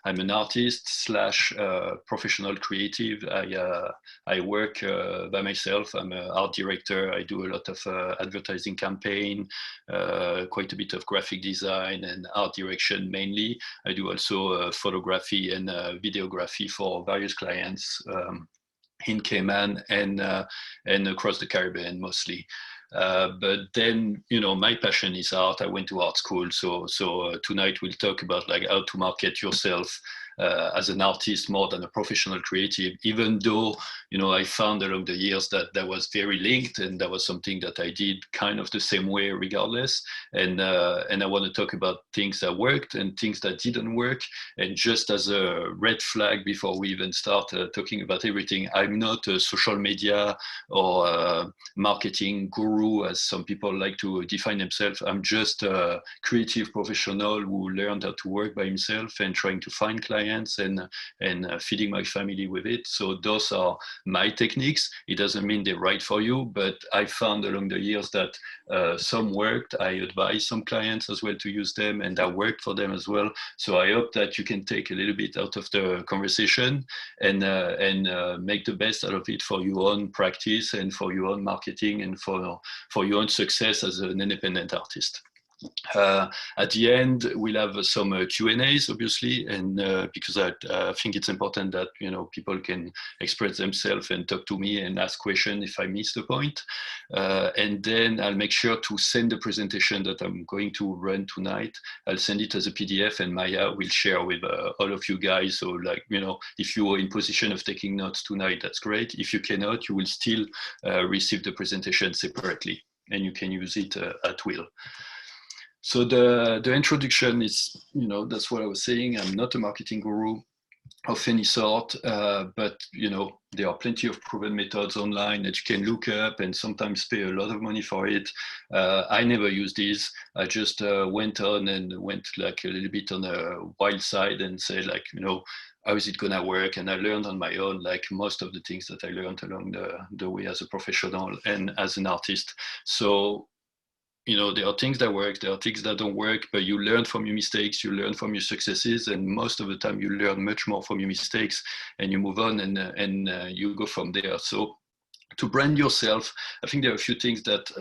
I'm an artist slash professional creative. I work by myself. I'm an art director. I do a lot of advertising campaign, quite a bit of graphic design and art direction mainly. I do also photography and videography for various clients in Cayman and across the Caribbean mostly. But then, you know, my passion is art. I went to art school, so tonight we'll talk about like how to market yourself as an artist more than a professional creative. Even though, you know, I found along the years that that was very linked, and that was something that I did kind of the same way regardless. And I want to talk about things that worked and things that didn't work. And just as a red flag before we even start talking about everything, I'm not a social media or marketing guru, as some people like to define themselves. I'm just a creative professional who learned how to work by himself and trying to find clients and feeding my family with it. So those are my techniques. It doesn't mean they're right for you, but I found along the years that some worked. I advise some clients as well to use them, and that worked for them as well. So I hope that you can take a little bit out of the conversation and make the best out of it for your own practice and for your own marketing and for your own success as an independent artist. At the end, we'll have some Q&As, obviously, and because I think it's important that, you know, people can express themselves and talk to me and ask questions if I miss the point. And then I'll make sure to send the presentation that I'm going to run tonight. I'll send it as a PDF, and Maya will share with all of you guys. So, like, you know, if you are in position of taking notes tonight, that's great. If you cannot, you will still receive the presentation separately, and you can use it at will. So the introduction is, you know, that's what I was saying. I'm not a marketing guru of any sort, but, you know, there are plenty of proven methods online that you can look up and sometimes pay a lot of money for it. I never used these. I just went on and went like a little bit on a wild side and said, like, you know, how is it gonna work? And I learned on my own, like most of the things that I learned along the way as a professional and as an artist. So, you know, there are things that work, there are things that don't work, but you learn from your mistakes, you learn from your successes, and most of the time you learn much more from your mistakes, and you move on and you go from there. So to brand yourself, I think there are a few things that,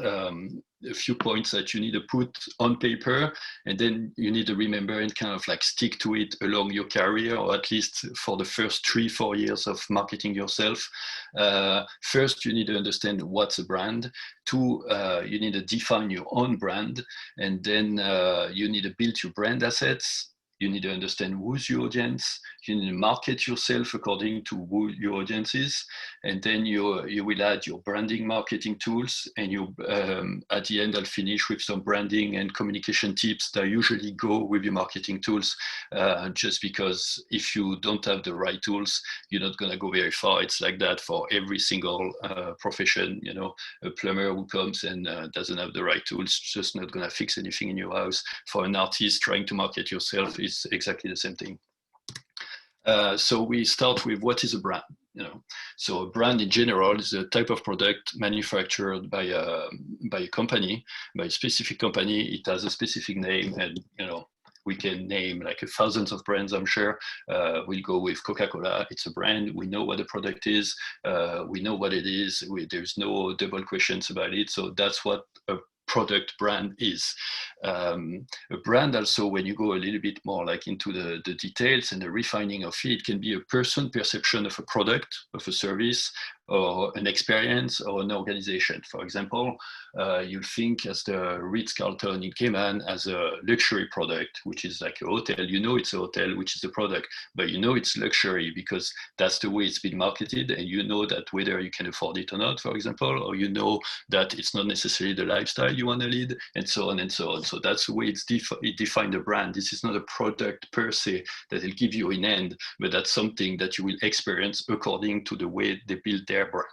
a few points that you need to put on paper, and then you need to remember and kind of like stick to it along your career, or at least for the first 3-4 years of marketing yourself. First, you need to understand what's a brand. 2, you need to define your own brand, and then you need to build your brand assets. You need to understand who's your audience. You need to market yourself according to who your audience is. And then you will add your branding marketing tools. And you, at the end, I'll finish with some branding and communication tips that usually go with your marketing tools. Just because if you don't have the right tools, you're not going to go very far. It's like that for every single profession. You know, a plumber who comes and doesn't have the right tools, just not going to fix anything in your house. For an artist trying to market yourself, it's exactly the same thing. So we start with what is a brand. You know, so a brand in general is a type of product manufactured by a company, by a specific company. It has a specific name, and, you know, we can name like thousands of brands, I'm sure. We'll go with Coca-Cola. It's a brand. We know what the product is. We know what it is. There's no double questions about it. So that's what a product brand is. A brand also, when you go a little bit more like into the details and the refining of it, can be a person perception of a product, of a service, or an experience, or an organization. For example, you'll think as the Ritz-Carlton in Cayman as a luxury product, which is like a hotel. You know it's a hotel, which is the product, but you know it's luxury because that's the way it's been marketed, and you know that whether you can afford it or not, for example, or you know that it's not necessarily the lifestyle you want to lead, and so on and so on. So that's the way it defined the brand. This is not a product per se that will give you in end, but that's something that you will experience according to the way they build their brand.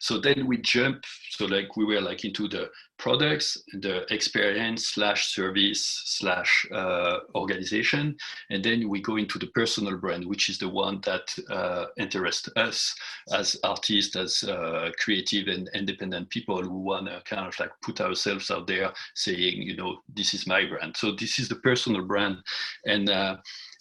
So then we jump, so like we were like into the products, the experience slash service slash organization, and then we go into the personal brand, which is the one that interests us as artists, as creative and independent people who want to kind of like put ourselves out there saying, you know, this is my brand. So this is the personal brand. And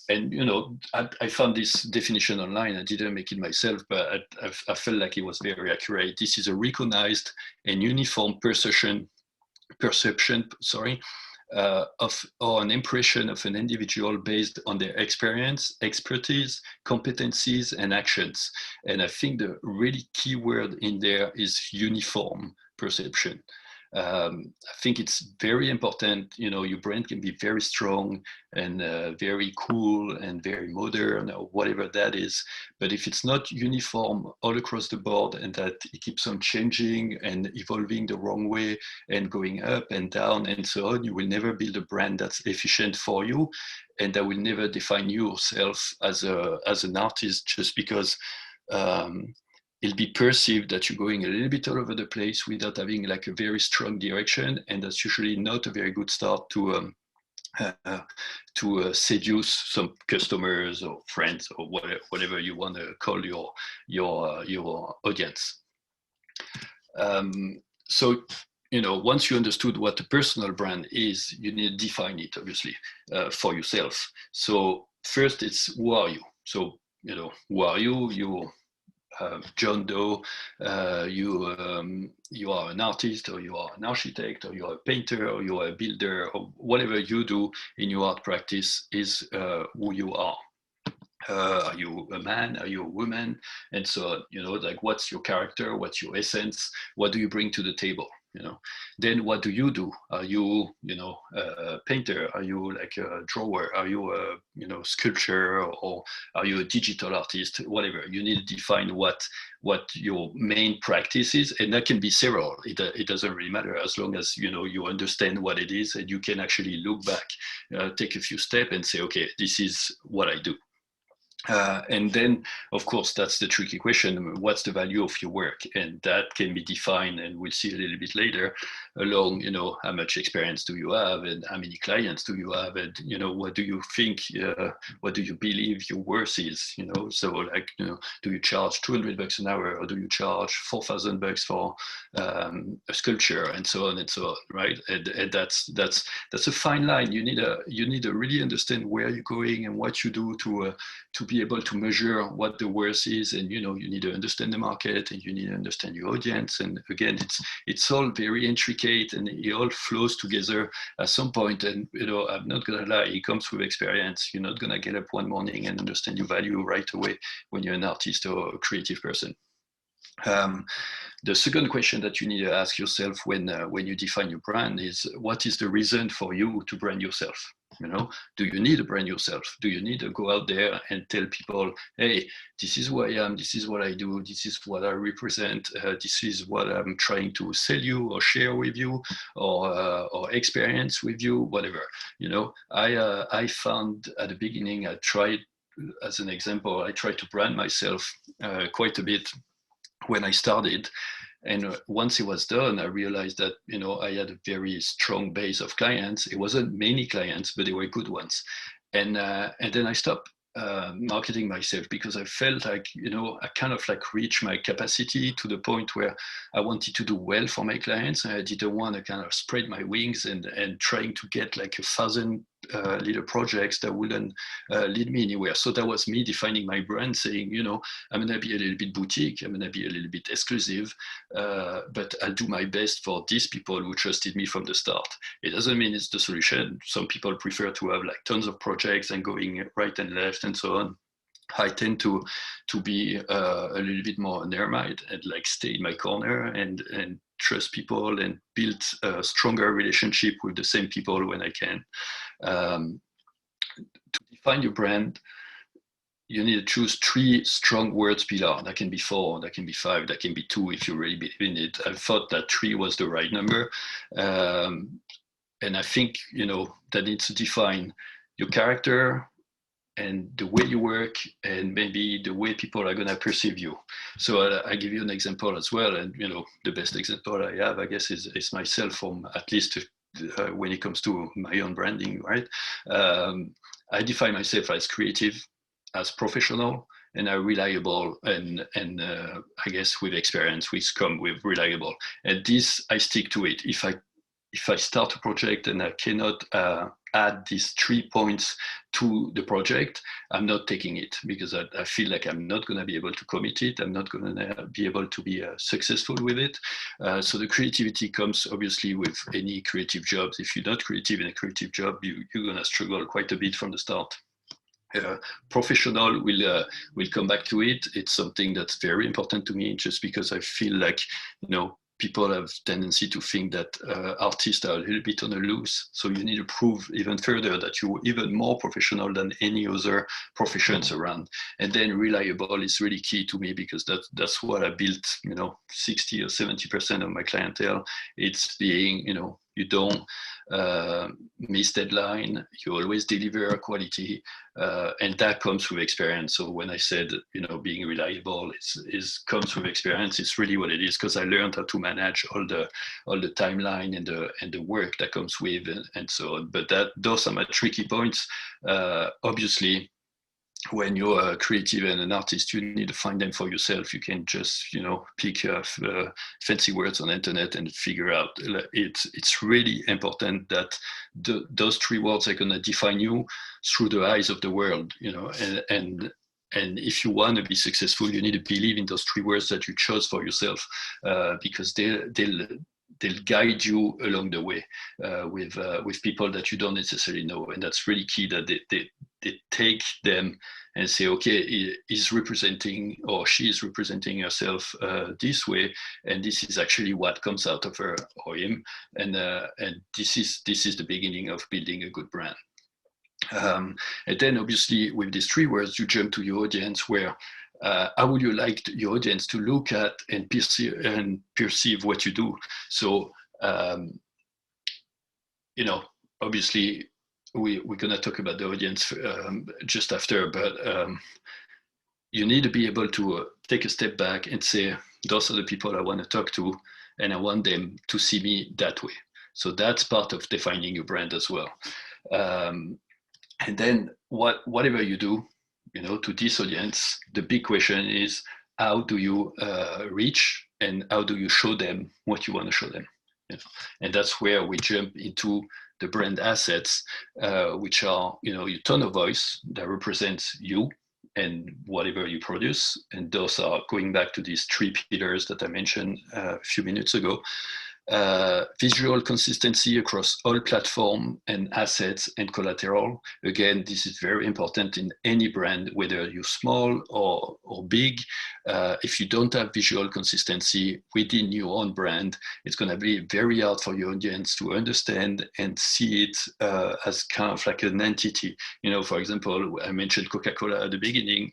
And I found this definition online. I didn't make it myself, but I felt like it was very accurate. This is a recognized and uniform perception, of or an impression of an individual based on their experience, expertise, competencies, and actions. And I think the really key word in there is uniform perception. I think it's very important. Your brand can be very strong and very cool and very modern or whatever that is. But if it's not uniform all across the board and that it keeps on changing and evolving the wrong way and going up and down and so on, you will never build a brand that's efficient for you. And that will never define yourself as an artist just because it'll be perceived that you're going a little bit all over the place without having like a very strong direction, and that's usually not a very good start to seduce some customers or friends or whatever you want to call your audience. So once you understood what a personal brand is, you need to define it obviously for yourself. So first, it's who are you? So who are you? You John Doe, you are an artist, or you are an architect, or you are a painter, or you are a builder, or whatever you do in your art practice is who you are. Are you a man? Are you a woman? And so, like, what's your character? What's your essence? What do you bring to the table? Then what do you do? Are you, a painter? Are you like a drawer? Are you a, sculpture, or are you a digital artist? Whatever. You need to define what your main practice is, and that can be several. It doesn't really matter as long as you understand what it is, and you can actually look back, take a few steps, and say, okay, this is what I do. And then, of course, that's the tricky question. What's the value of your work? And that can be defined, and we'll see a little bit later, along, how much experience do you have, and how many clients do you have, and, what do you think, what do you believe your worth is, So, like, do you charge $200 an hour, or do you charge $4,000 for a sculpture, and so on and so on, right? And that's a fine line. You need to really understand where you're going and what you do to be able to measure what the worth is, and you need to understand the market, and you need to understand your audience. And again, it's all very intricate, and it all flows together at some point. And I'm not gonna lie, it comes with experience. You're not gonna get up one morning and understand your value right away when you're an artist or a creative person. The second question that you need to ask yourself when you define your brand is, what is the reason for you to brand yourself? Do you need to brand yourself? Do you need to go out there and tell people, hey, this is who I am, this is what I do, this is what I represent, this is what I'm trying to sell you or share with you, or experience with you, whatever. I found at the beginning, I tried, as an example, I tried to brand myself quite a bit when I started. And once it was done, I realized that, I had a very strong base of clients. It wasn't many clients, but they were good ones. And then I stopped marketing myself, because I felt like, I kind of like reached my capacity to the point where I wanted to do well for my clients. And I didn't want to kind of spread my wings and trying to get like 1,000 little projects that wouldn't lead me anywhere. So that was me defining my brand, saying, I'm going to be a little bit boutique, I'm going to be a little bit exclusive, but I'll do my best for these people who trusted me from the start. It doesn't mean it's the solution. Some people prefer to have like tons of projects and going right and left and so on. I tend to be a little bit more an hermit and like stay in my corner and trust people and build a stronger relationship with the same people when I can. To define your brand, you need to choose 3 strong words pillar. That can be 4, that can be 5, that can be 2 if you really believe in it. I thought that 3 was the right number. And I think, that needs to define your character and the way you work, and maybe the way people are going to perceive you. So I give you an example as well. And, the best example I have, I guess, is myself, from at least when it comes to my own branding, right? I define myself as creative, as professional, and are reliable, and I guess with experience, which come with reliable. And this, I stick to it. If I start a project and I cannot add these 3 points to the project, I'm not taking it, because I feel like I'm not going to be able to commit it. I'm not going to be able to be successful with it. So the creativity comes obviously with any creative jobs. If you're not creative in a creative job, you're going to struggle quite a bit from the start. Professional will come back to it. It's something that's very important to me, just because I feel like, people have tendency to think that artists are a little bit on the loose. So you need to prove even further that you're even more professional than any other professions around. And then reliable is really key to me, because that's what I built, 60 or 70% of my clientele. It's being, you don't miss deadline, you always deliver quality, and that comes with experience. So when I said, being reliable is comes with experience, it's really what it is, because I learned how to manage all the timeline and the work that comes with, and so on. But those are my tricky points. Obviously, when you're a creative and an artist, you need to find them for yourself. You can just, pick fancy words on the internet and figure out. It's really important that those 3 words are going to define you through the eyes of the world, and if you want to be successful, you need to believe in those 3 words that you chose for yourself, because they'll guide you along the way, with people that you don't necessarily know. And that's really key, that they take them and say, okay, he's representing, or she is representing herself this way, and this is actually what comes out of her or him, and this is the beginning of building a good brand. And then obviously with these 3 words, you jump to your audience, where how would you like your audience to look at and perceive what you do? So, obviously we're going to talk about the audience just after, but you need to be able to take a step back and say, those are the people I want to talk to, and I want them to see me that way. So that's part of defining your brand as well. And then whatever you do, to this audience, the big question is, how do you reach, and how do you show them what you want to show them? And that's where we jump into the brand assets, which are, your tone of voice that represents you and whatever you produce. And those are going back to these 3 pillars that I mentioned a few minutes ago. Visual consistency across all platform and assets and collateral. Again, this is very important in any brand, whether you're small or big. If you don't have visual consistency within your own brand, it's going to be very hard for your audience to understand and see it as kind of like an entity. For example, I mentioned Coca-Cola at the beginning.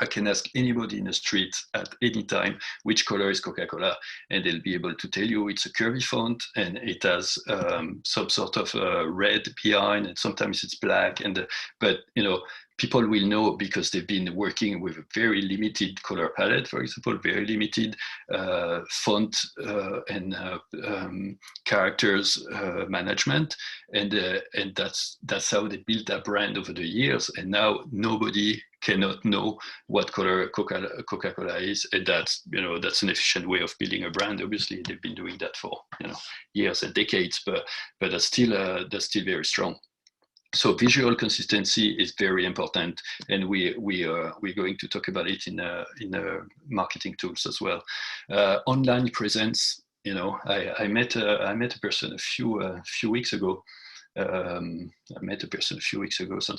I can ask anybody in the street at any time, which color is Coca-Cola, and they'll be able to tell you it's a curvy font, and it has some sort of red behind, and sometimes it's black. But people will know, because they've been working with a very limited color palette, for example, very limited font and characters management, and that's how they built that brand over the years. And now nobody cannot know what color Coca-Cola is, and that's an efficient way of building a brand. Obviously, they've been doing that for years and decades, but that's still very strong. So visual consistency is very important, and we're going to talk about it in marketing tools as well. Online presence. I met a person a few weeks ago. Sounds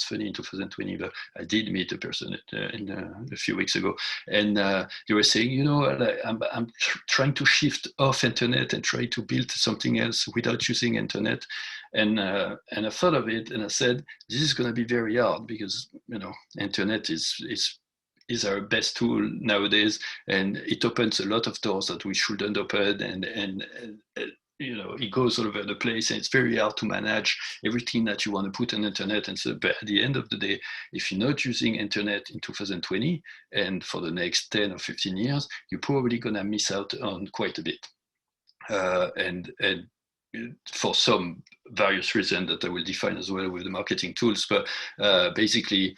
funny in 2020, but I did meet a person a few weeks ago, and they were saying, I'm trying to shift off internet and try to build something else without using internet. And I thought of it, and I said, this is going to be very hard, because internet is our best tool nowadays, and it opens a lot of doors that we shouldn't open, and it goes all over the place, and it's very hard to manage everything that you want to put on internet. And so, but at the end of the day, if you're not using internet in 2020 and for the next 10 or 15 years, you're probably going to miss out on quite a bit. And for some various reasons that I will define as well with the marketing tools. But basically,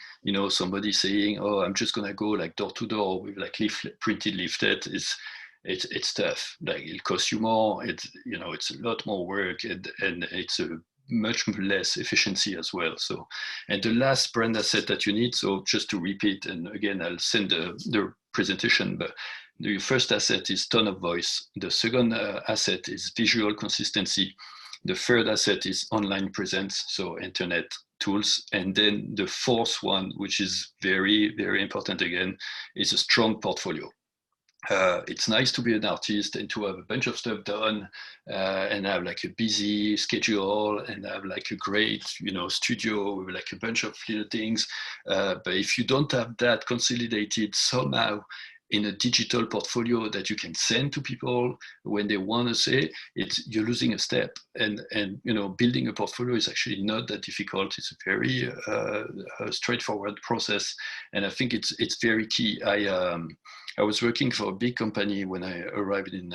somebody saying, oh, I'm just going to go like door to door with like printed leaflet, it's tough. Like, it'll cost you more. It's a lot more work, and it's a much less efficiency as well. So, and the last brand asset that you need, so just to repeat, and again, I'll send the presentation, but the first asset is tone of voice. The second asset is visual consistency. The third asset is online presence, so internet tools. And then the fourth one, which is very, very important again, is a strong portfolio. It's nice to be an artist and to have a bunch of stuff done and have like a busy schedule and have like a great, studio with like a bunch of little things. But if you don't have that consolidated somehow in a digital portfolio that you can send to people when they want to say you're losing a step. And building a portfolio is actually not that difficult. It's a very straightforward process, and I think it's very key. I was working for a big company when I arrived in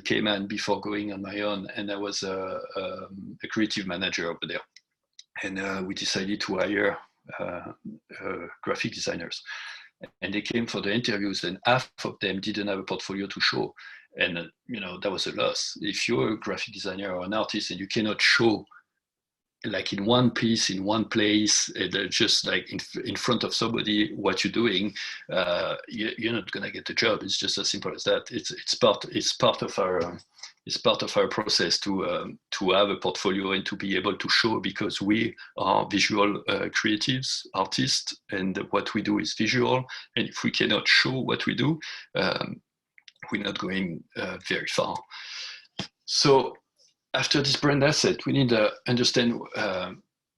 Cayman before going on my own, and I was a creative manager over there. And we decided to hire graphic designers. And they came for the interviews, and half of them didn't have a portfolio to show. And, that was a loss. If you're a graphic designer or an artist and you cannot show like in one piece, in one place, just like in front of somebody what you're doing, you're not gonna get the job. It's just as simple as that. It's part of our process to have a portfolio and to be able to show, because we are visual creatives, artists, and what we do is visual. And if we cannot show what we do, we're not going very far. So after this brand asset, we need to understand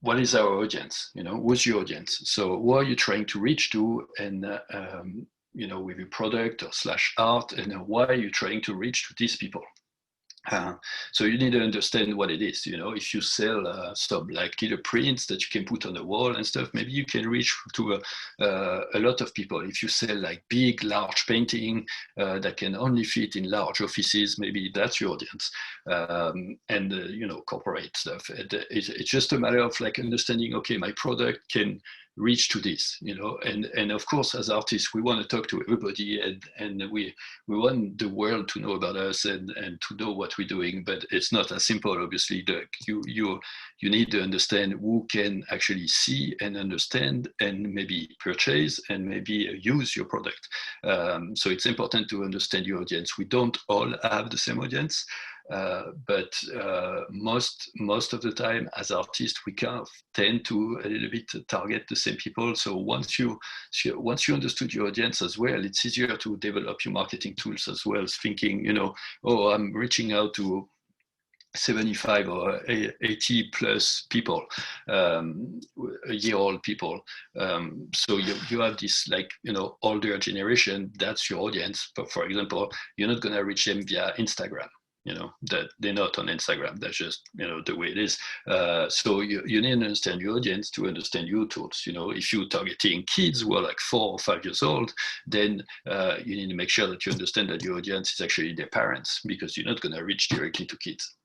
what is our audience, who's your audience? So who are you trying to reach to? And, with your product or /art, and why are you trying to reach to these people? So you need to understand what it is. If you sell some like little prints that you can put on the wall and stuff, maybe you can reach to a lot of people. If you sell like big, large painting that can only fit in large offices, maybe that's your audience. And corporate stuff. It's just a matter of like understanding, okay, my product can reach to this, and of course, as artists, we want to talk to everybody, and we want the world to know about us and to know what we're doing. But it's not as simple. Obviously, you need to understand who can actually see and understand and maybe purchase and maybe use your product. So it's important to understand your audience. We don't all have the same audience. But most of the time as artists, we kind of tend to a little bit target the same people. So once you understood your audience as well, it's easier to develop your marketing tools as well, as thinking, oh, I'm reaching out to 75 or 80 plus people, a year old people. So you have this older generation, that's your audience. But for example, you're not going to reach them via Instagram. That they're not on Instagram. That's just, the way it is. So you need to understand your audience to understand your tools. If you're targeting kids who are like 4 or 5 years old, then you need to make sure that you understand that your audience is actually their parents, because you're not going to reach directly to kids.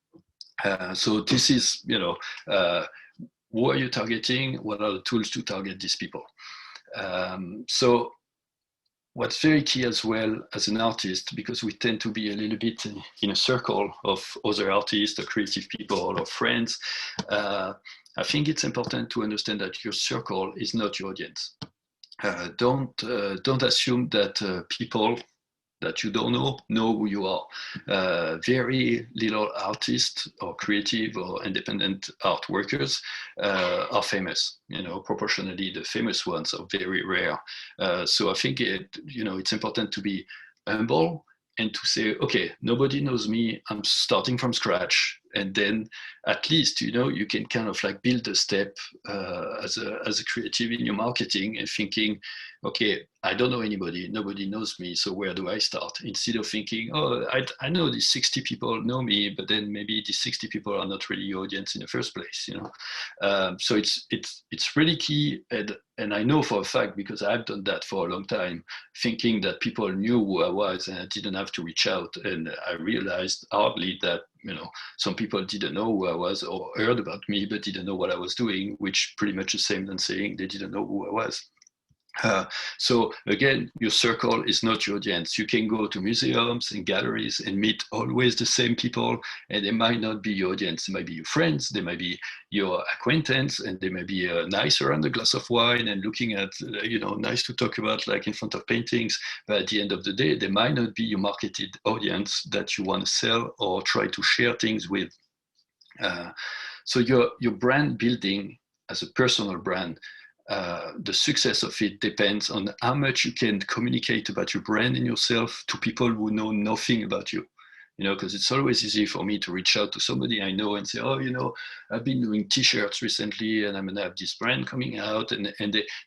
So this is, who are you targeting? What are the tools to target these people? So what's very key as well as an artist, because we tend to be a little bit in a circle of other artists or creative people or friends, I think it's important to understand that your circle is not your audience. Don't assume that people that you don't know who you are. Very little artists or creative or independent art workers are famous. Proportionally, the famous ones are very rare. So I think it's important to be humble and to say, okay, nobody knows me. I'm starting from scratch. And then at least, you can kind of like build a step as a creative in your marketing and thinking, okay, I don't know anybody, nobody knows me, so where do I start? Instead of thinking, oh, I know these 60 people know me, but then maybe these 60 people are not really your audience in the first place, So it's really key, and I know for a fact, because I've done that for a long time, thinking that people knew who I was and I didn't have to reach out, and I realized hardly that some people didn't know who I was or heard about me, but didn't know what I was doing, which pretty much the same than saying they didn't know who I was. Uh, so again, your circle is not your audience. You can go to museums and galleries and meet always the same people, and they might not be your audience. They might be your friends, they might be your acquaintance, and they may be nice around a glass of wine and looking at, nice to talk about, like in front of paintings. But at the end of the day, they might not be your marketed audience that you want to sell or try to share things with. So your brand building as a personal brand, the success of it depends on how much you can communicate about your brand and yourself to people who know nothing about you. Because it's always easy for me to reach out to somebody I know and say, oh, I've been doing t-shirts recently and I'm going to have this brand coming out. And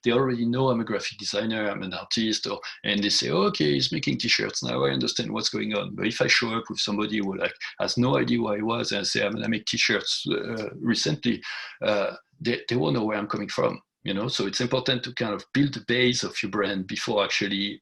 they already know I'm a graphic designer, I'm an artist, and they say, oh, okay, he's making t-shirts now, I understand what's going on. But if I show up with somebody who has no idea who I was and I say, I'm going to make t-shirts recently, they won't know where I'm coming from. So it's important to kind of build the base of your brand before actually,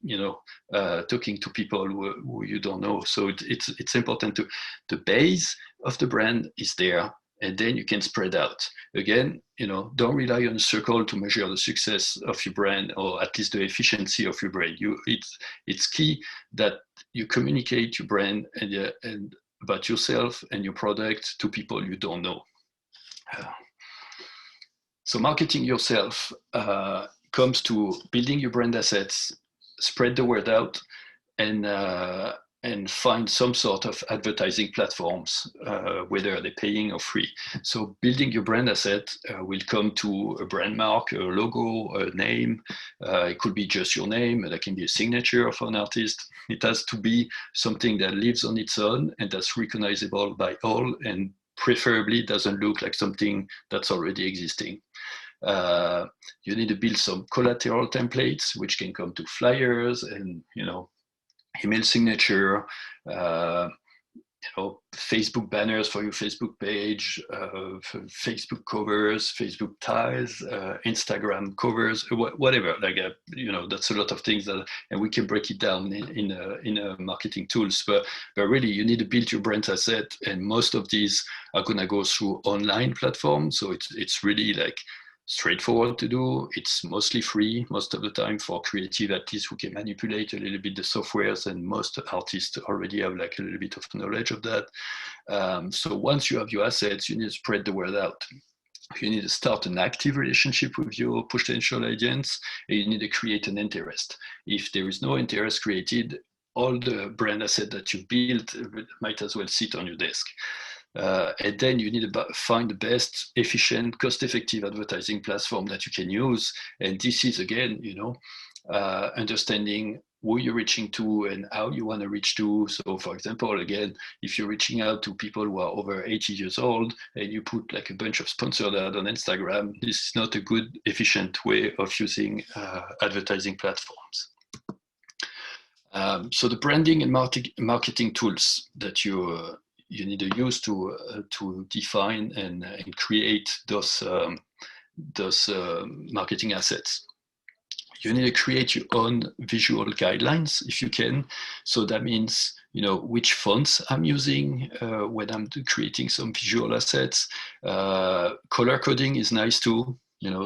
talking to people who you don't know. So it's important the base of the brand is there, and then you can spread out. Again, don't rely on a circle to measure the success of your brand, or at least the efficiency of your brand. It's key that you communicate your brand and about yourself and your product to people you don't know. So marketing yourself comes to building your brand assets, spread the word out, and find some sort of advertising platforms, whether they're paying or free. So building your brand asset will come to a brand mark, a logo, a name. It could be just your name. That can be a signature of an artist. It has to be something that lives on its own and that's recognizable by all, and preferably doesn't look like something that's already existing. You need to build some collateral templates, which can come to flyers and email signature, Facebook banners for your Facebook page, Facebook covers, Facebook ties, Instagram covers, whatever. That's a lot of things and we can break it down in marketing tools. But really, you need to build your brand asset, and most of these are gonna go through online platforms. So it's really straightforward to do. It's mostly free most of the time for creative artists who can manipulate a little bit the softwares, and most artists already have a little bit of knowledge of that. So once you have your assets, you need to spread the word out. You need to start an active relationship with your potential audience, and you need to create an interest. If there is no interest created, all the brand asset that you've built might as well sit on your desk. And then you need to find the best, efficient, cost-effective advertising platform that you can use. And this is, again, understanding who you're reaching to and how you want to reach to. So, for example, again, if you're reaching out to people who are over 80 years old and you put a bunch of sponsored ads on Instagram, this is not a good, efficient way of using advertising platforms. So the branding and marketing tools that you need to use to define and create those marketing assets. You need to create your own visual guidelines if you can. So that means, which fonts I'm using when I'm creating some visual assets. Color coding is nice too.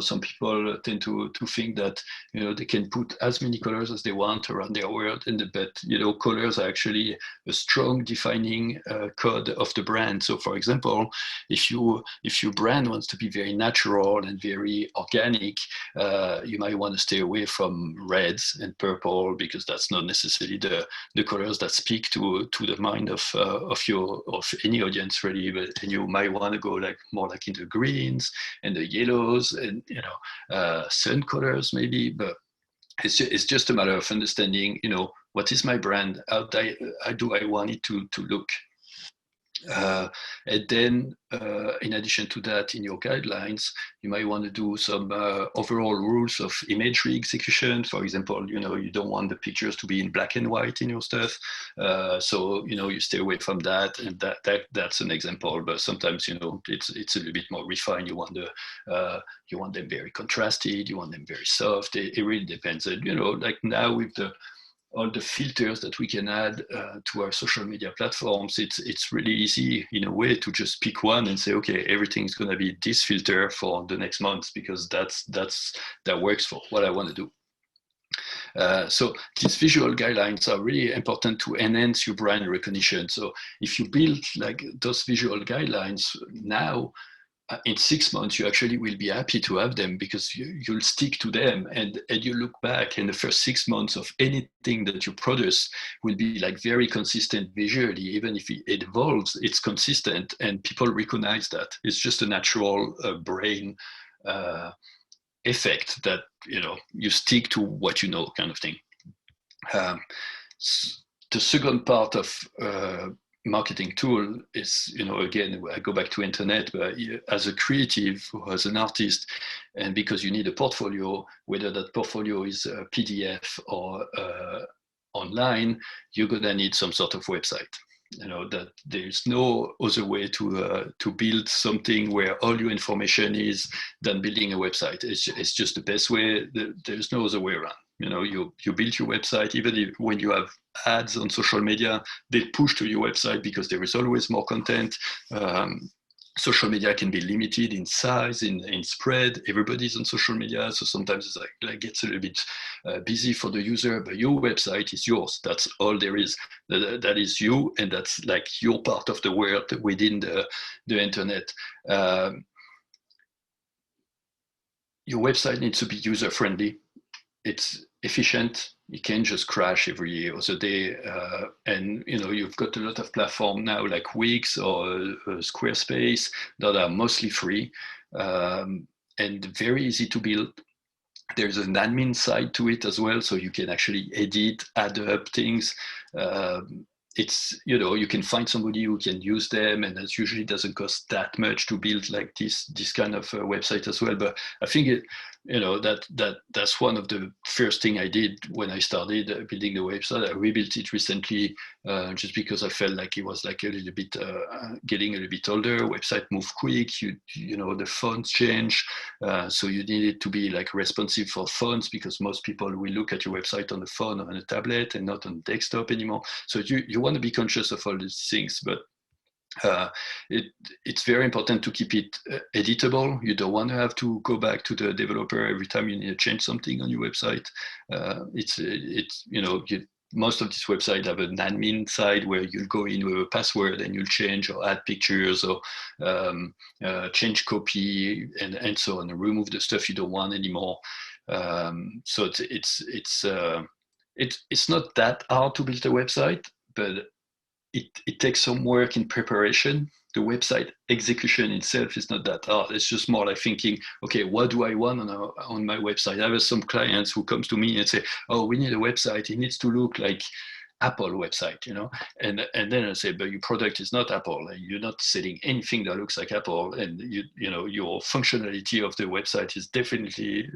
Some people tend to think that, they can put as many colors as they want around their world, but colors are actually a strong defining code of the brand. So, for example, if your brand wants to be very natural and very organic, you might want to stay away from reds and purple, because that's not necessarily the colors that speak to the mind of any audience, really. And you might want to go more into greens and the yellows and sun colors maybe. But it's just a matter of understanding, what is my brand, how do I want it to look. And then, in addition to that, in your guidelines, you might want to do some overall rules of imagery execution. For example, you don't want the pictures to be in black and white in your stuff, so you stay away from that. And that's an example. But sometimes it's a little bit more refined. You want them very contrasted. You want them very soft. It really depends. And now with all the filters that we can add to our social media platforms, it's really easy in a way to just pick one and say, okay, everything's going to be this filter for the next month, because that works for what I want to do. So these visual guidelines are really important to enhance your brand recognition. So if you build like those visual guidelines now, in 6 months, you actually will be happy to have them because you'll stick to them, and you look back and the first 6 months of anything that you produce will be like very consistent visually. Even if it evolves, it's consistent and people recognize that. It's just a natural brain effect that, you know, you stick to what you know, kind of thing. Um, the second part of marketing tool is, you know, again, I go back to internet, but as a creative or as an artist, and because you need a portfolio, whether that portfolio is a PDF or online, you're gonna need some sort of website. You know, that there's no other way to build something where all your information is than building a website. It's just the best way. There's no other way around. You know, you build your website, even if when you have ads on social media, they push to your website because there is always more content. Social media can be limited in size, in spread. Everybody's on social media, so sometimes it's like gets a little bit busy for the user. But your website is yours. That's all there is. That is you, and that's like your part of the world within the internet. Your website needs to be user friendly. It's efficient. You can't just crash every other day. And you know, you've got a lot of platforms now like Wix or Squarespace that are mostly free and very easy to build. There's an admin side to it as well, so you can actually edit, add up things. It's, you know, you can find somebody who can use them, and that usually doesn't cost that much to build like this kind of website as well. But I think it, you know, that's one of the first thing I did when I started building the website. I rebuilt it recently just because I felt like it was like a little bit getting a little bit older. Website move quick, you know, the fonts change, so you needed to be like responsive for fonts because most people will look at your website on the phone or on a tablet and not on desktop anymore. So you want to be conscious of all these things, but it's very important to keep it editable. You don't want to have to go back to the developer every time you need to change something on your website. It's you know, most of these websites have an admin side where you'll go in with a password and you'll change or add pictures or change copy and so on, and remove the stuff you don't want anymore. So it's not that hard to build a website, but it takes some work in preparation. The website execution itself is not that hard. It's just more like thinking, okay, what do I want on my website? I have some clients who comes to me and say, oh, we need a website. It needs to look like Apple website, you know, and then I say, but your product is not Apple, and you're not selling anything that looks like Apple, and you know, your functionality of the website is definitely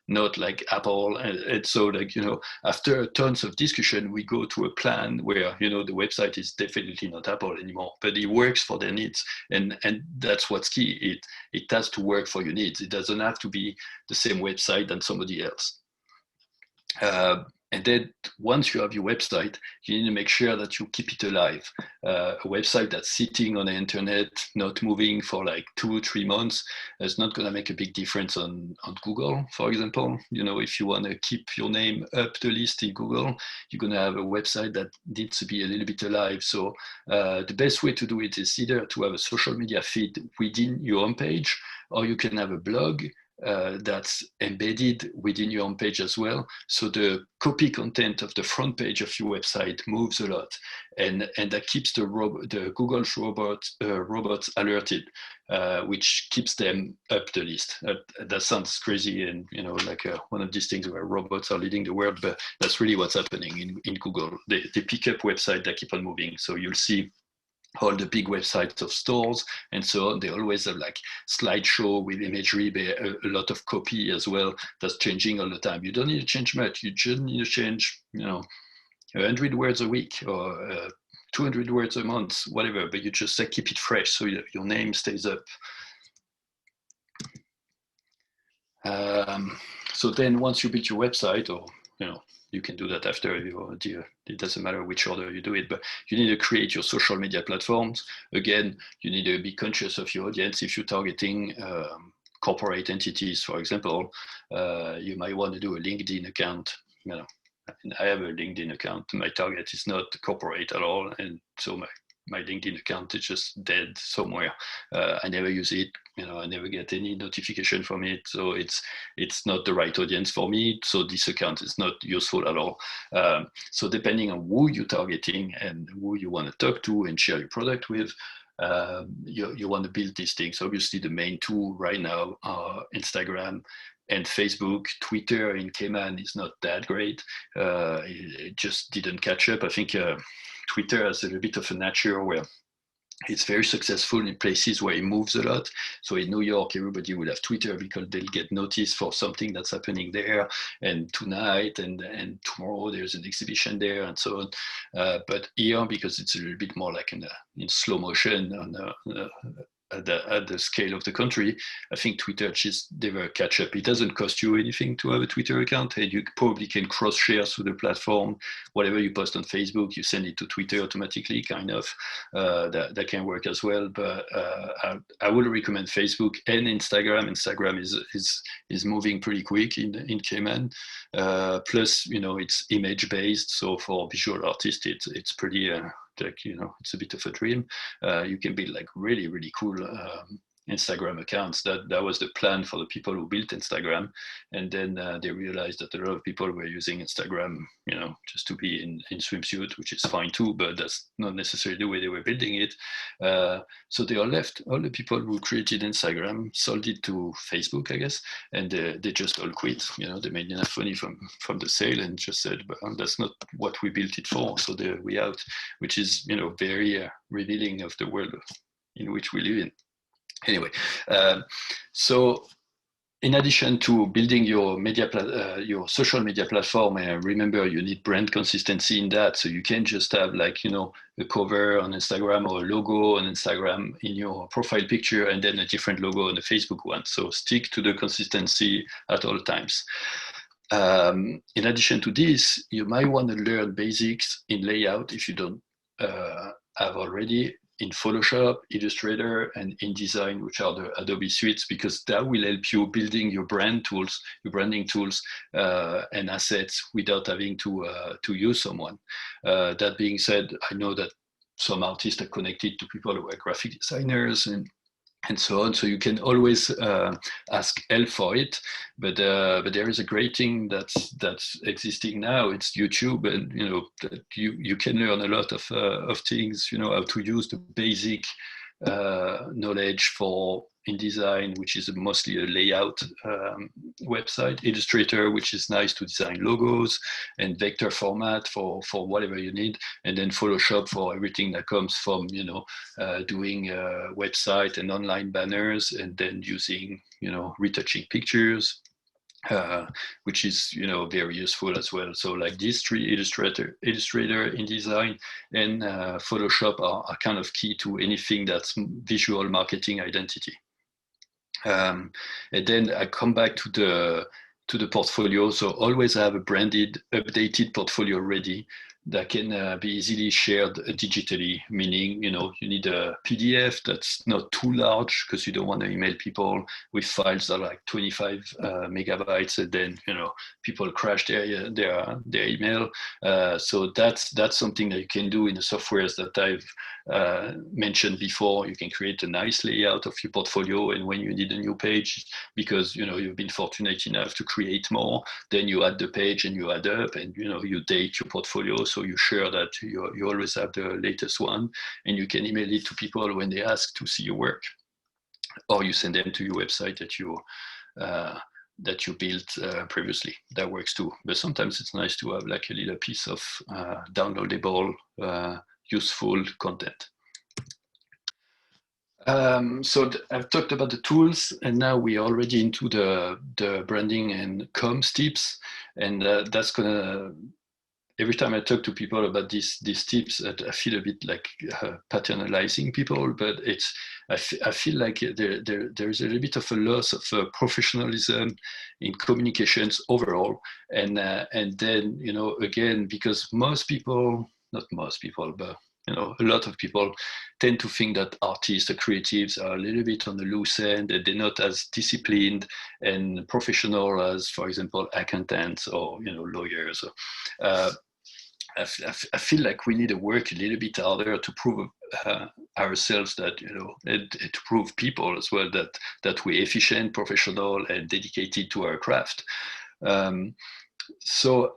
not like Apple, and so, like, you know, after tons of discussion, we go to a plan where, you know, the website is definitely not Apple anymore, but it works for their needs, and that's what's key. It has to work for your needs. It doesn't have to be the same website than somebody else. And then once you have your website, you need to make sure that you keep it alive. A website that's sitting on the internet, not moving for like 2 or 3 months, is not going to make a big difference on Google, for example. You know, if you want to keep your name up the list in Google, you're going to have a website that needs to be a little bit alive. So the best way to do it is either to have a social media feed within your homepage, or you can have a blog that's embedded within your homepage as well. So the copy content of the front page of your website moves a lot, and that keeps the Google's robots alerted, which keeps them up the list. That sounds crazy, and you know, like one of these things where robots are leading the world, but that's really what's happening in Google. They pick up websites that keep on moving. So you'll see all the big websites of stores and so on, they always have like slideshow with imagery, a lot of copy as well that's changing all the time. You don't need to change much. You just need to change, you know, 100 words a week or 200 words a month, whatever, but you just keep it fresh so your name stays up. So then once you build your website, or, you know, you can do that after, it doesn't matter which order you do it, but you need to create your social media platforms. Again, you need to be conscious of your audience. If you're targeting corporate entities, for example, you might want to do a LinkedIn account, I mean, I have a LinkedIn account. My target is not corporate at all, and so my LinkedIn account is just dead somewhere. I never use it. I never get any notification from it. So it's not the right audience for me. So this account is not useful at all. So depending on who you're targeting and who you want to talk to and share your product with, you want to build these things. Obviously, the main two right now are Instagram and Facebook. Twitter in Cayman is not that great. It just didn't catch up. I think Twitter has a little bit of a nature where it's very successful in places where it moves a lot. So in New York, everybody will have Twitter because they'll get noticed for something that's happening there. And tonight and tomorrow there's an exhibition there and so on. But here, because it's a little bit more like in slow motion at the scale of the country, I think Twitter just never catch up. It doesn't cost you anything to have a Twitter account, and you probably can cross-share through the platform. Whatever you post on Facebook, you send it to Twitter automatically, kind of. That can work as well. But I would recommend Facebook and Instagram. Instagram is moving pretty quick in Cayman. Plus, it's image-based, so for visual artists, it's pretty. It's a bit of a dream. You can build like really, really cool Instagram accounts. That was the plan for the people who built Instagram. And then they realized that a lot of people were using Instagram, just to be in swimsuit, which is fine too, but that's not necessarily the way they were building it. So they all left. All the people who created Instagram sold it to Facebook, I guess, and they just all quit. They made enough money from the sale and just said, but that's not what we built it for. So we out, which is, very revealing of the world in which we live in. Anyway, so in addition to building your your social media platform, remember you need brand consistency in that. So you can't just have a cover on Instagram or a logo on Instagram in your profile picture and then a different logo on the Facebook one. So stick to the consistency at all times. In addition to this, you might want to learn basics in layout if you don't have already, in Photoshop, Illustrator, and InDesign, which are the Adobe suites, because that will help you building your branding tools and assets without having to use someone. That being said, I know that some artists are connected to people who are graphic designers and so on. So you can always ask help for it, but there is a great thing that's existing now. It's YouTube, and that you can learn a lot of things. How to use the basic knowledge for InDesign, which is mostly a layout website, Illustrator, which is nice to design logos, and vector format for whatever you need, and then Photoshop for everything that comes from doing website and online banners, and then using retouching pictures, which is very useful as well. So like these three, Illustrator, InDesign, and Photoshop are kind of key to anything that's visual marketing identity. And then I come back to the portfolio. So always have a branded, updated portfolio ready that can be easily shared digitally, meaning, you need a PDF that's not too large because you don't want to email people with files that are like 25 megabytes, and then, people crash their email. So that's something that you can do in the softwares that I've mentioned before. You can create a nice layout of your portfolio, and when you need a new page, because, you've been fortunate enough to create more, then you add the page and you add up, and, you date your portfolio. So you share that you always have the latest one, and you can email it to people when they ask to see your work, or you send them to your website that you built previously. That works too. But sometimes it's nice to have like a little piece of downloadable, useful content. So I've talked about the tools, and now we're already into the branding and comms tips, and that's gonna. Every time I talk to people about these tips, I feel a bit like paternalizing people, but I feel like there's a little bit of a loss of professionalism in communications overall, and then again, because not most people, but you know, a lot of people tend to think that artists or creatives are a little bit on the loose end, and they're not as disciplined and professional as, for example, accountants or, you know, lawyers. Uh, I feel like we need to work a little bit harder to prove ourselves that, you know, and to prove people as well that we're efficient, professional, and dedicated to our craft. Um, so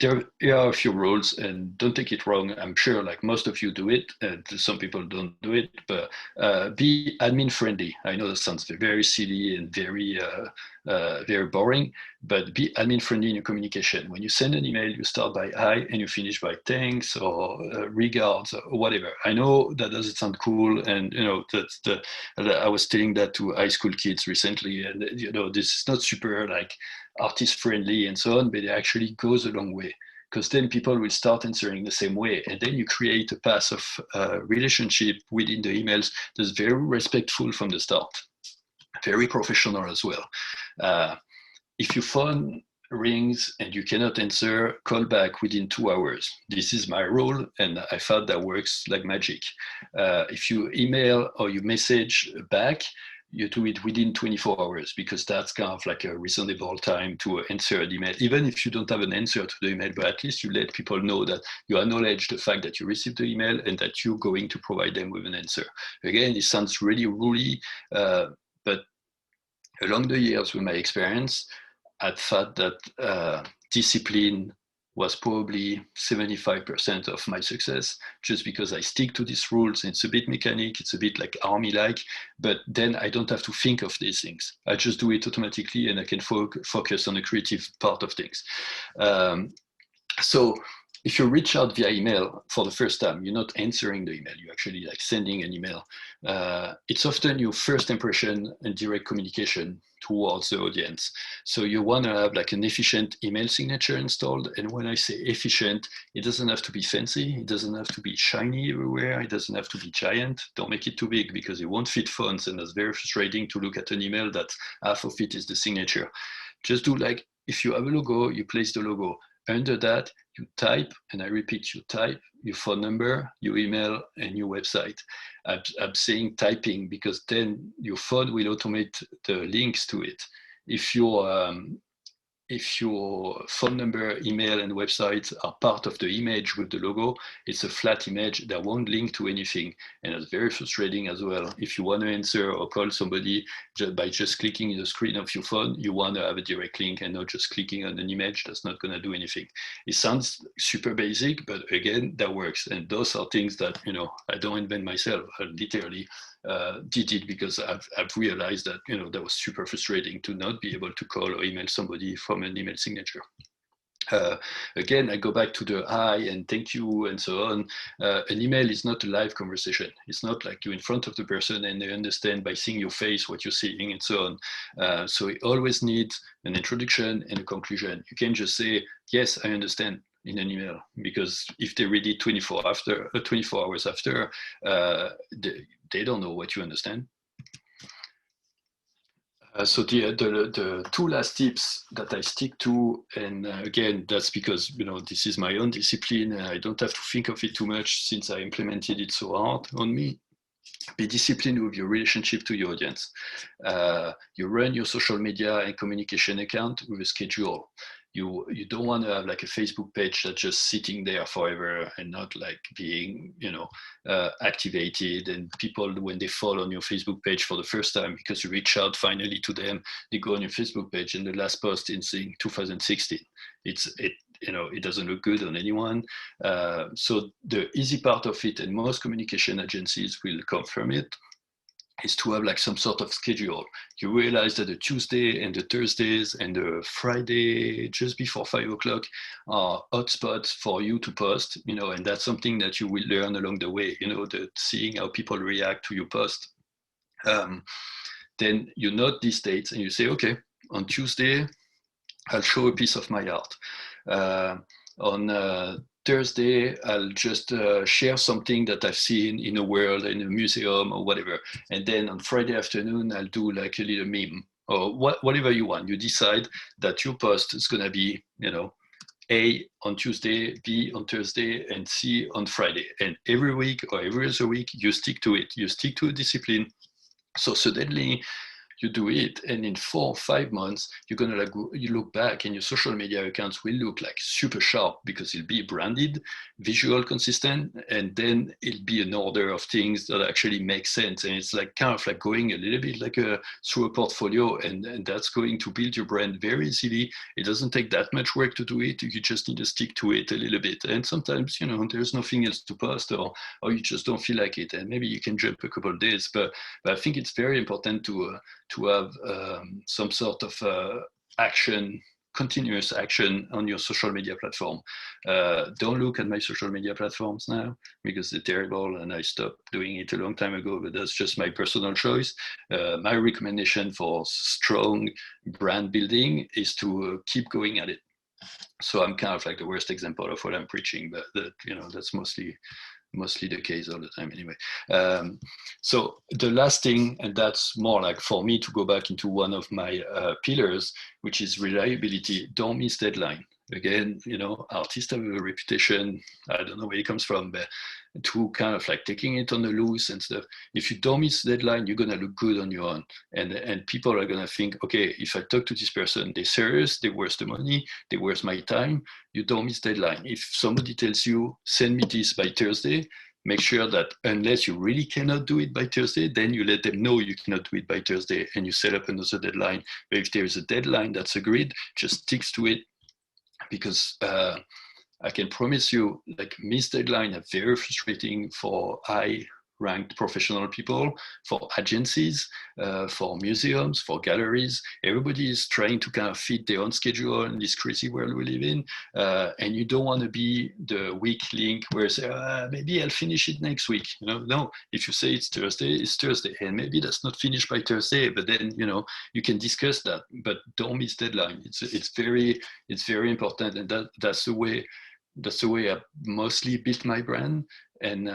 there are a few rules, and don't take it wrong. I'm sure like most of you do it, and some people don't do it, but be admin friendly. I know that sounds very silly and very boring, but be admin friendly in your communication. When you send an email, you start by hi and you finish by thanks or regards or whatever. I know that doesn't sound cool, and you know that's the. I was telling that to high school kids recently, and you know this is not super like artist friendly and so on, but it actually goes a long way, because then people will start answering the same way, and then you create a path of relationship within the emails that's very respectful from the start, very professional as well. If your phone rings and you cannot answer, call back within 2 hours. This is my rule, and I thought that works like magic. If you email or you message back, you do it within 24 hours, because that's kind of like a reasonable time to answer an email, even if you don't have an answer to the email, but at least you let people know that you acknowledge the fact that you received the email and that you're going to provide them with an answer. Again, it sounds really ruley, but along the years with my experience, I thought that discipline was probably 75% of my success, just because I stick to these rules. It's a bit mechanic, it's a bit like army-like, but then I don't have to think of these things. I just do it automatically, and I can focus on the creative part of things. So if you reach out via email for the first time, you're not answering the email, you're actually like sending an email. It's often your first impression and direct communication towards the audience. So you want to have like an efficient email signature installed. And when I say efficient, it doesn't have to be fancy. It doesn't have to be shiny everywhere. It doesn't have to be giant. Don't make it too big, because it won't fit fonts. And that's very frustrating to look at an email that half of it is the signature. Just do like, if you have a logo, you place the logo. Under that, you type, and I repeat, you type your phone number, your email, and your website. I'm saying typing because then your phone will automate the links to it. If your phone number, email, and website are part of the image with the logo, it's a flat image that won't link to anything. And it's very frustrating as well. If you want to answer or call somebody by just clicking the screen of your phone, you want to have a direct link and not just clicking on an image that's not going to do anything. It sounds super basic, but again, that works. And those are things that, you know, I don't invent myself. I literally did it because I've realized that, you know, that was super frustrating to not be able to call or email somebody from an email signature. Again, I go back to the hi and thank you and so on. An email is not a live conversation. It's not like you're in front of the person and they understand by seeing your face what you're seeing and so on. So it always needs an introduction and a conclusion. You can't just say, yes, I understand, in an email, because if they read it 24 hours after, they don't know what you understand. So the two last tips that I stick to, and again, that's because, you know, this is my own discipline and I don't have to think of it too much since I implemented it so hard on me. Be disciplined with your relationship to your audience. You run your social media and communication account with a schedule. You don't want to have like a Facebook page that's just sitting there forever and not like being, you know, activated. And people, when they fall on your Facebook page for the first time because you reach out finally to them, they go on your Facebook page and the last post is in 2016. You know, it doesn't look good on anyone. So the easy part of it, and most communication agencies will confirm it, is to have like some sort of schedule. You realize that the Tuesday and the Thursdays and the Friday just before 5 o'clock are hotspots for you to post, you know, and that's something that you will learn along the way, you know, seeing how people react to your post. Then you note these dates and you say, okay, on Tuesday, I'll show a piece of my art. On Thursday, I'll just share something that I've seen in a world, in a museum or whatever. And then on Friday afternoon, I'll do like a little meme or whatever you want. You decide that your post is going to be, you know, A on Tuesday, B on Thursday, and C on Friday. And every week or every other week, you stick to it. You stick to a discipline. So suddenly you do it, and in 4 or 5 months you're gonna like, you look back and your social media accounts will look like super sharp because it'll be branded, visual, consistent, and then it'll be an order of things that actually make sense. And it's like kind of like going a little bit like through a portfolio, and that's going to build your brand very easily. It doesn't take that much work to do it. You just need to stick to it a little bit. And sometimes, you know, there's nothing else to post, or you just don't feel like it, and maybe you can jump a couple of days. But I think it's very important to have some sort of action, continuous action on your social media platform. Don't look at my social media platforms now because they're terrible, and I stopped doing it a long time ago, but that's just my personal choice. My recommendation for strong brand building is to keep going at it. So I'm kind of like the worst example of what I'm preaching, but you know, that's mostly the case all the time anyway. So the last thing, and that's more like for me to go back into one of my pillars, which is reliability. Don't miss deadline. Again, you know, artists have a reputation, I don't know where it comes from, but to kind of like taking it on the loose and stuff. If you don't miss deadline, you're gonna look good on your own, and people are gonna think, okay, if I talk to this person, they're serious, they're worth the money, they're worth my time. You don't miss deadline. If somebody tells you, send me this by Thursday, make sure that unless you really cannot do it by Thursday, then you let them know you cannot do it by Thursday, and you set up another deadline. But if there is a deadline that's agreed, just stick to it, because I can promise you, like, missed deadline are very frustrating for high-ranked professional people, for agencies, for museums, for galleries. Everybody is trying to kind of fit their own schedule in this crazy world we live in, and you don't want to be the weak link where you say, maybe I'll finish it next week. You know, no. If you say it's Thursday, and maybe that's not finished by Thursday, but then, you know, you can discuss that. But don't miss deadline. It's very important, and that's the way. That's the way I mostly built my brand. And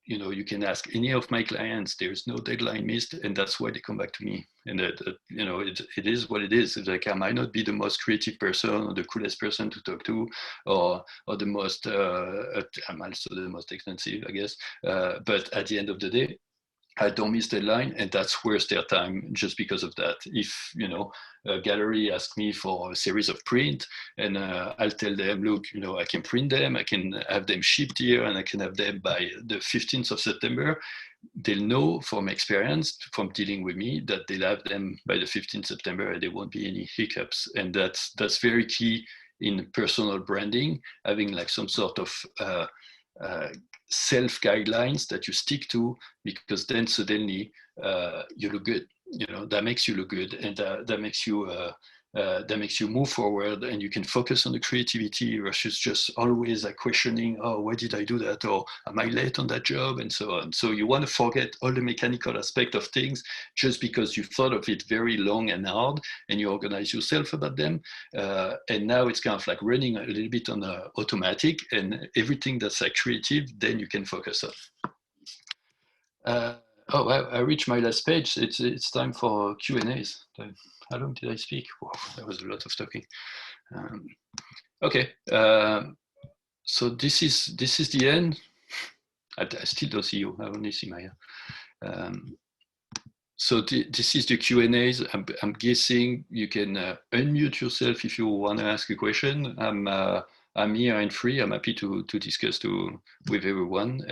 you know, you can ask any of my clients, there's no deadline missed, and that's why they come back to me. And you know, it is what it is. It's like, I might not be the most creative person or the coolest person to talk to, or the most I'm also the most expensive, I guess, but at the end of the day, I don't miss deadline, and that's worth their time just because of that. If, you know, a gallery asks me for a series of print, and I'll tell them, look, you know, I can print them, I can have them shipped here, and I can have them by the 15th of September. They'll know from experience, from dealing with me, that they'll have them by the 15th September, and there won't be any hiccups. And that's very key in personal branding, having like some sort of uh, self guidelines that you stick to, because then suddenly you look good. You know, that makes you look good, and that makes you move forward, and you can focus on the creativity versus just always like questioning, oh, why did I do that, or am I late on that job, and so on. So you want to forget all the mechanical aspect of things just because you thought of it very long and hard, and you organize yourself about them, and now it's kind of like running a little bit on automatic, and everything that's like creative, then you can focus on. Oh, I reached my last page. It's time for Q&As. How long did I speak? Whoa, that was a lot of talking. Okay, so this is the end. I still don't see you. I only see Maya. So this is the Q&As. I'm guessing you can unmute yourself if you want to ask a question. I'm here and free. I'm happy to discuss with everyone.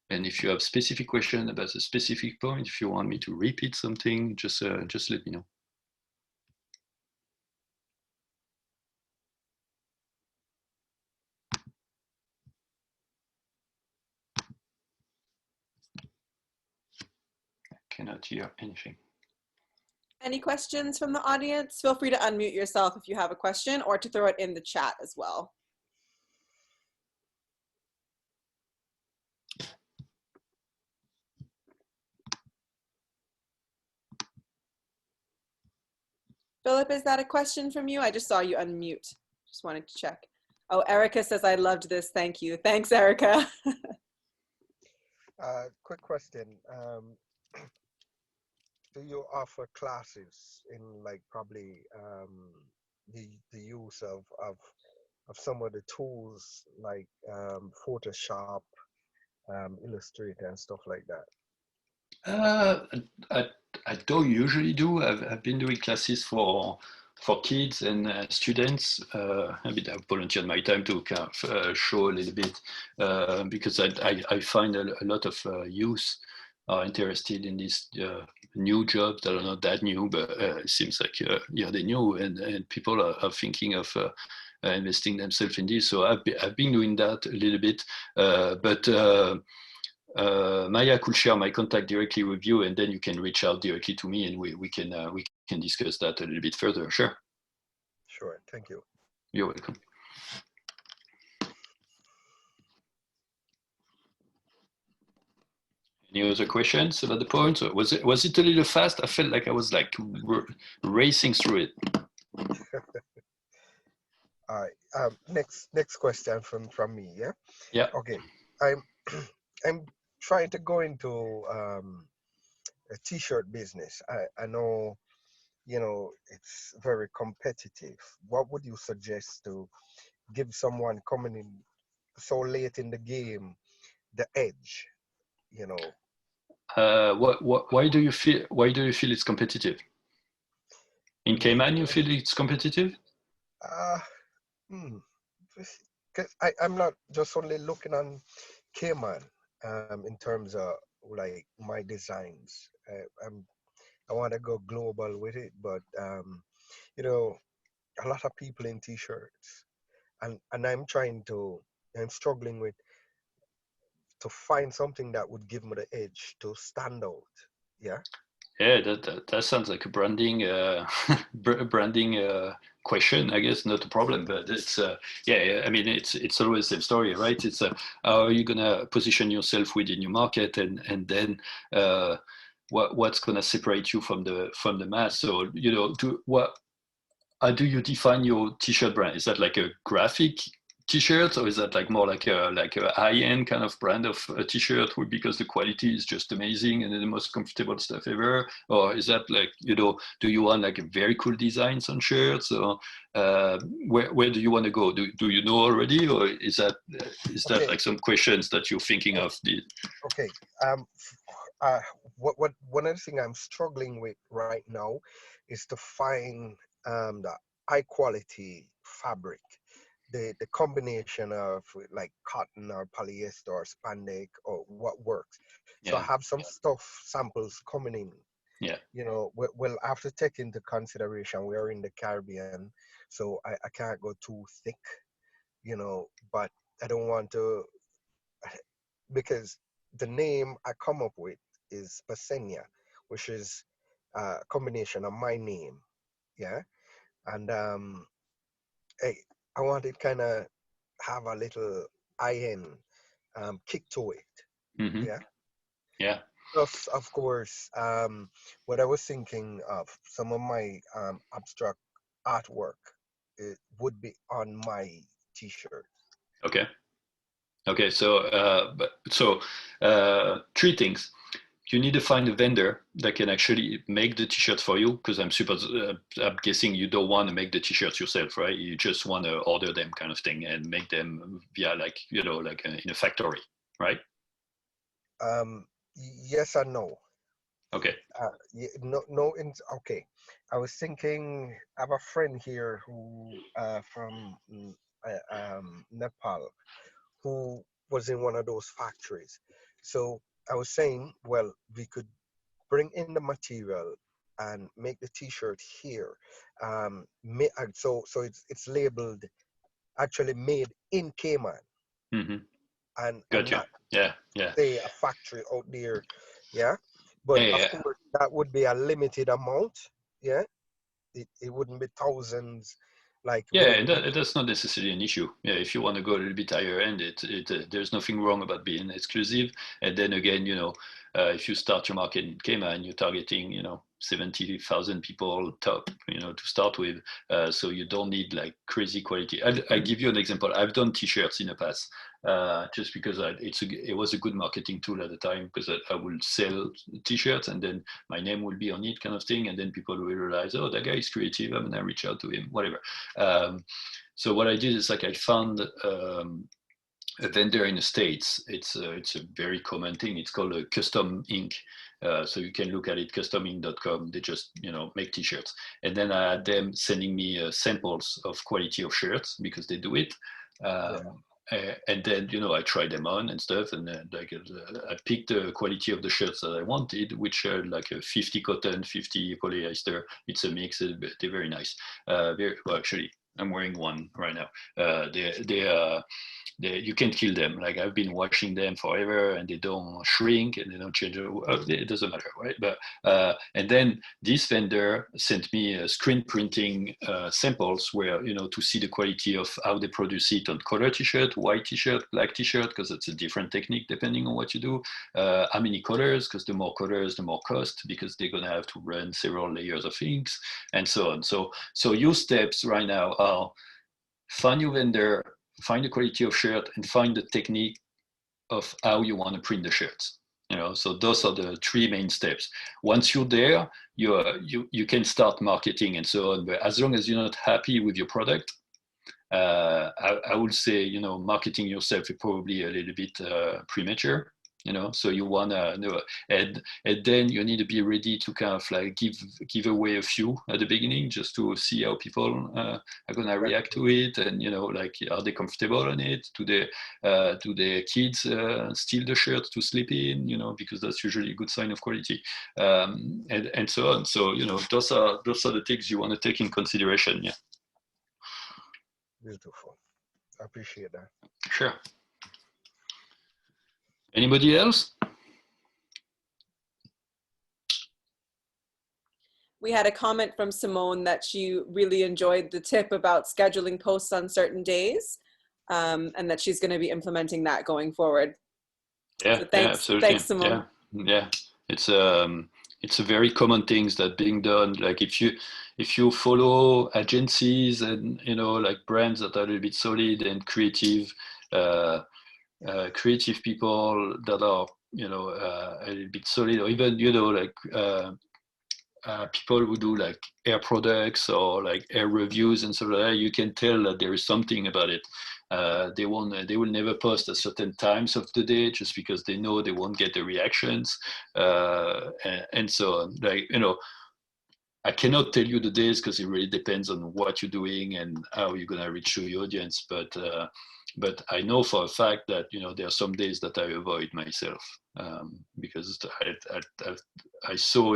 And if you have specific question about a specific point, if you want me to repeat something, just let me know. I cannot hear anything. Any questions from the audience? Feel free to unmute yourself if you have a question, or to throw it in the chat as well. Philip, is that a question from you? I just saw you unmute. Just wanted to check. Oh, Erica says, I loved this. Thank you. Thanks, Erica. Quick question. Do you offer classes in like probably the use of some of the tools like Photoshop, Illustrator, and stuff like that? Uh, I, I don't usually do. I've been doing classes for kids and students. I mean, I've volunteered my time to kind of show a little bit because I find a lot of youth are interested in these new jobs that are not that new, but it seems like yeah, they're new, and people are thinking of investing themselves in this. So I've been doing that a little bit, but. Maya could share my contact directly with you, and then you can reach out directly to me, and we can discuss that a little bit further. Sure, Sure, thank you. you're welcome. Any other questions about the points? Or was it a little fast? I felt like I was like racing through it. All right. Next question from me. Yeah. Yeah. Okay. I'm I'm trying to go into a t-shirt business. I know, it's very competitive. What would you suggest to give someone coming in so late in the game the edge? You know, Why do you feel? Why do you feel it's competitive? In Cayman, you because feel it's competitive? uh, hmm, because I'm not just only looking on Cayman in terms of like my designs. I want to go global with it, but you know, a lot of people in t-shirts, and I'm struggling with to find something that would give me the edge to stand out. Yeah. Yeah, that sounds like a branding branding question. I guess not a problem, but it's yeah. I mean, it's always the same story, right? It's how are you gonna position yourself within your market, and then what's gonna separate you from the mass? So how do you define your t-shirt brand? Is that like a graphic t-shirt, or is that like more like a high-end kind of brand of a t-shirt because the quality is just amazing and the most comfortable stuff ever? Or is that like, do you want like a very cool designs on shirts, or where do you want to go? Do you know already, or is that Okay. like some questions that you're thinking of? Okay. Um. Uh. What one of the things I'm struggling with right now is to find the high quality fabric, the combination of like cotton or polyester or spandex or what works. So I Yeah, have some stuff samples coming in. yeah. We'll have to take into consideration we are in the Caribbean, so I can't go too thick, but I don't want to because the name I come up with is Pasenia, which is a combination of my name, yeah, and I, I want it kind of have a little IN kick to it. Hmm. Yeah. Yeah. Plus, of course, what I was thinking of, some of my abstract artwork, it would be on my T-shirt. Okay. Okay. Three things. You need to find a vendor that can actually make the t-shirt for you, because I'm guessing you don't want to make the t-shirts yourself, right? You just want to order them kind of thing and make them via like in a factory, right? Yes and no. Okay. No, no. Okay. I was thinking. I have a friend here who from Nepal who was in one of those factories. So I was saying, well, we could bring in the material and make the t-shirt here. So it's labeled actually made in Cayman, Mm-hmm. and Gotcha. not Yeah. Yeah. say a factory out there. Yeah. Yeah. But Yeah. of Yeah. course that would be a limited amount. Yeah. It wouldn't be thousands like Yeah, within and the that's not necessarily an issue. Yeah, if you want to go a little bit higher end, there's nothing wrong about being exclusive. And then again, if you start your market in Cayman, you're targeting, 70,000 people top, to start with. So you don't need like crazy quality. I'll give you an example. I've done t-shirts in the past, just because it was a good marketing tool at the time, because I will sell t-shirts and then my name will be on it, kind of thing. And then people will realize, oh, that guy is creative, I'm gonna reach out to him, whatever. So what I did is like I found a vendor in the States. It's a very common thing. It's called a custom ink. So you can look at it, customink.com. They just, make t-shirts. And then I had them sending me samples of quality of shirts, because they do it. And then, I tried them on and stuff. And then I picked the quality of the shirts that I wanted, which are like a 50 cotton, 50 polyester. It's a mix. They're very nice. Well, actually, I'm wearing one right now. You can't kill them. Like, I've been washing them forever, and they don't shrink and they don't change. It doesn't matter, right? But and then this vendor sent me screen printing samples where, to see the quality of how they produce it on color t-shirt, white t-shirt, black t-shirt, because it's a different technique depending on what you do. How many colors? Because the more colors, the more cost, because they're gonna have to run several layers of inks and so on. So your steps right now are find your vendor, find the quality of shirt, and find the technique of how you want to print the shirts. So those are the three main steps. Once you're there, you can start marketing and so on. But as long as you're not happy with your product, I would say, marketing yourself is probably a little bit premature. So you want to know, and then you need to be ready to kind of like give away a few at the beginning, just to see how people are going to react to it, and like, are they comfortable on it? Do the kids steal the shirt to sleep in? Because that's usually a good sign of quality, and so on. So those are the things you want to take in consideration. Yeah. Beautiful. I appreciate that. Sure. Anybody else? We had a comment from Simone that she really enjoyed the tip about scheduling posts on certain days, and that she's going to be implementing that going forward. Yeah, so thanks, absolutely. Thanks, Simone. Yeah. It's a very common things that being done. Like if you follow agencies and like brands that are a little bit solid and creative, creative people that are a little bit solid, or even like people who do like hair products or like hair reviews and stuff like that, you can tell that there is something about it. They will never post at certain times of the day, just because they know they won't get the reactions, and so on. Like, I cannot tell you the days, because it really depends on what you're doing and how you're gonna reach your audience. But I know for a fact that there are some days that I avoid myself, because I saw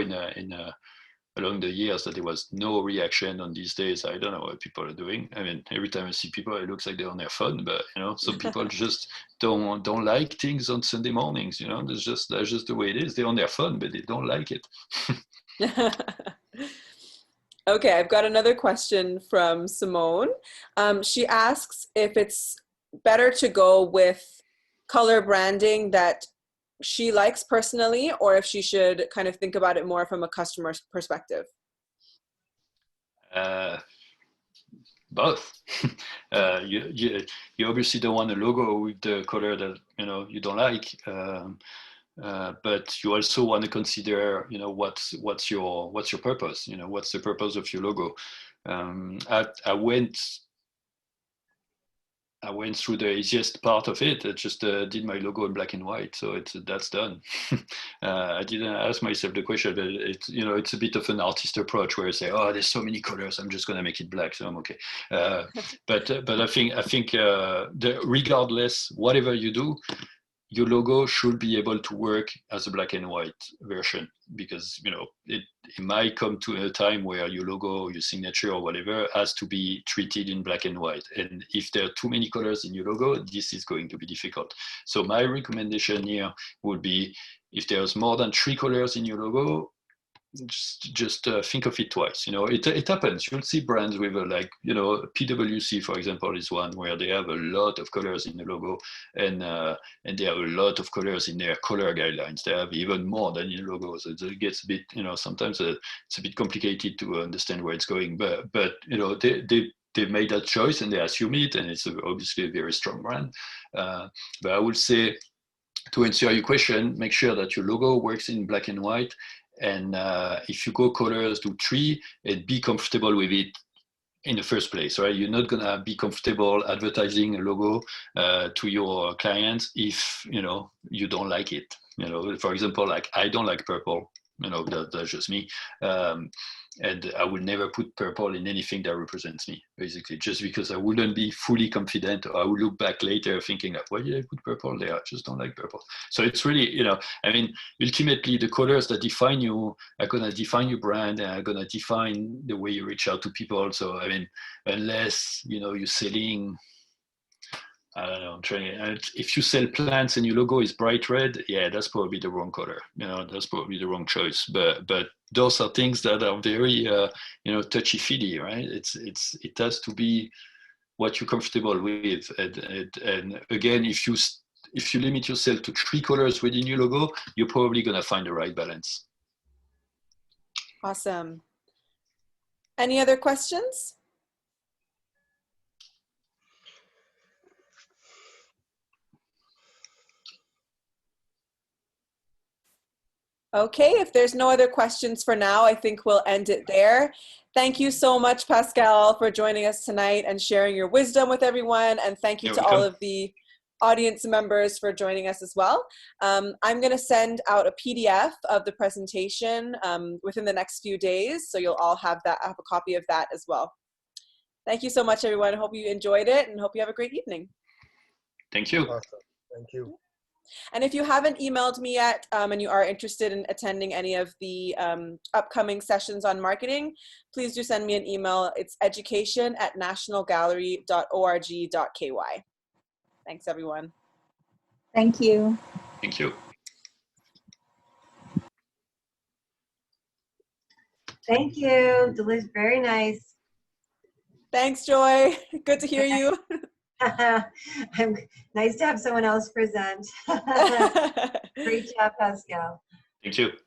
along the years that there was no reaction on these days. I don't know what people are doing. I mean, every time I see people, it looks like they're on their phone. But some people just don't like things on Sunday mornings. That's just the way it is. They're on their phone, but they don't like it. Okay, I've got another question from Simone. She asks if it's better to go with color branding that she likes personally, or if she should kind of think about it more from a customer's perspective. Both. You obviously don't want a logo with the color that you don't like, but you also want to consider what's your purpose. What's the purpose of your logo. I went through the easiest part of it. I just did my logo in black and white, so that's done. I didn't ask myself the question, but it's a bit of an artist approach, where I say, oh, there's so many colors, I'm just gonna make it black, so I'm okay. But I think regardless, whatever you do, your logo should be able to work as a black and white version, because it might come to a time where your logo, your signature or whatever has to be treated in black and white. And if there are too many colors in your logo, this is going to be difficult. So my recommendation here would be, if there's more than 3 colors in your logo, just think of it twice. You know, it happens. You'll see brands with like, you know, PwC, for example, is one where they have a lot of colors in the logo, and they have a lot of colors in their color guidelines. They have even more than in logos. It gets a bit, you know, sometimes it's a bit complicated to understand where it's going. But you know, they've made that choice and they assume it, and it's obviously a very strong brand. But I would say, to answer your question, make sure that your logo works in black and white. And if you go colors, do 3 and be comfortable with it in the first place, right? You're not gonna be comfortable advertising a logo to your clients if, you know, you don't like it. You know, for example, like I don't like purple. You know, that's just me. And I would never put purple in anything that represents me, basically, just because I wouldn't be fully confident. Or I would look back later thinking, like, why did I put purple there? I just don't like purple. So it's really, you know, I mean, ultimately the colors that define you are going to define your brand and are going to define the way you reach out to people. So, I mean, unless, you know, you're selling, I don't know, I'm trying. If you sell plants and your logo is bright red, yeah, that's probably the wrong color. You know, that's probably the wrong choice. But those are things that are very, you know, touchy feely, right? It has to be what you're comfortable with. And again, if you limit yourself to 3 colors within your logo, you're probably gonna find the right balance. Awesome. Any other questions? Okay, if there's no other questions for now, I think we'll end it there. Thank you so much, Pascal, for joining us tonight and sharing your wisdom with everyone. And thank you You're to welcome. all of the audience members for joining us as well. I'm going to send out a PDF of the presentation within the next few days, so you'll all have a copy of that as well. Thank you so much, everyone. I hope you enjoyed it and hope you have a great evening. Thank you. Awesome. Thank you. And if you haven't emailed me yet and you are interested in attending any of the upcoming sessions on marketing, please do send me an email. It's education@nationalgallery.org.ky. Thanks, everyone. Thank you. Thank you. Thank you. Delicious. Very nice. Thanks, Joy. Good to hear you. Nice to have someone else present. Great job, Pascal. Thank you.